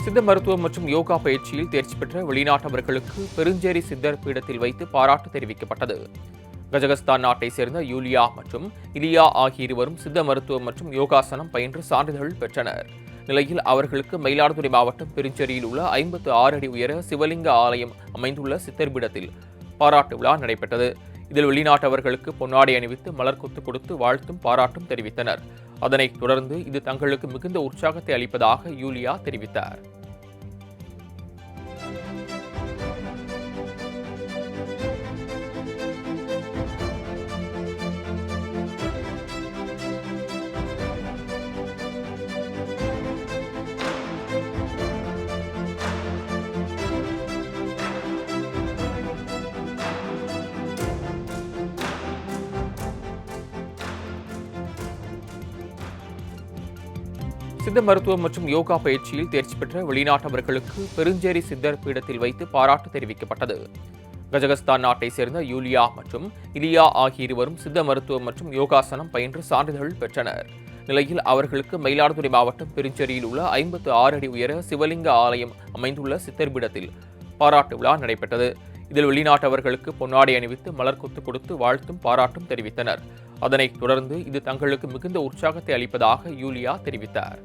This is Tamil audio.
சித்த மருத்துவம் மற்றும் யோகா பயிற்சியில் தேர்ச்சி பெற்ற வெளிநாட்டவர்களுக்கு பெருஞ்சேரி சித்தர் பீடத்தில் வைத்து பாராட்டு தெரிவிக்கப்பட்டது. கஜகஸ்தான் நாட்டை சேர்ந்த யூலியா மற்றும் இலியா ஆகிய இருவரும் சித்த மருத்துவம் மற்றும் யோகாசனம் பயின்று சான்றிதழ் பெற்றனர். நிலையில் அவர்களுக்கு மயிலாடுதுறை மாவட்டம் பெருஞ்சேரியில் உள்ள 56 அடி உயர சிவலிங்க ஆலயம் அமைந்துள்ள சித்தர் பீடத்தில் பாராட்டு விழா நடைபெற்றது. இதில் வெளிநாட்டவர்களுக்கு பொன்னாடை அணிவித்து மலர் கொத்து கொடுத்து வாழ்த்தும் பாராட்டும் தெரிவித்தனர். அதனைத் தொடர்ந்து இது தங்களுக்கு மிகுந்த உற்சாகத்தை அளிப்பதாக யூலியா தெரிவித்தார். சித்த மருத்துவம் மற்றும் யோகா பயிற்சியில் தேர்ச்சி பெற்ற வெளிநாட்டவர்களுக்கு பெருஞ்சேரி சித்தர் பீடத்தில் வைத்து பாராட்டு தெரிவிக்கப்பட்டது. கஜகஸ்தான் நாட்டை சேர்ந்த யூலியா மற்றும் இலியா ஆகிய இருவரும் சித்த மருத்துவம் மற்றும் யோகாசனம் பயின்று சான்றிதழ் பெற்றனர். நிலையில் அவர்களுக்கு மயிலாடுதுறை மாவட்டம் பெருஞ்சேரியில் உள்ள 56 அடி உயர சிவலிங்க ஆலயம் அமைந்துள்ள சித்தர் பீடத்தில் பாராட்டு விழா நடைபெற்றது. இதில் வெளிநாட்டவர்களுக்கு பொன்னாடை அணிவித்து மலர் கொத்து கொடுத்து வாழ்த்தும் பாராட்டும் தெரிவித்தனர். அதனைத் தொடர்ந்து இது தங்களுக்கு மிகுந்த உற்சாகத்தை அளிப்பதாக யூலியா தெரிவித்தார்.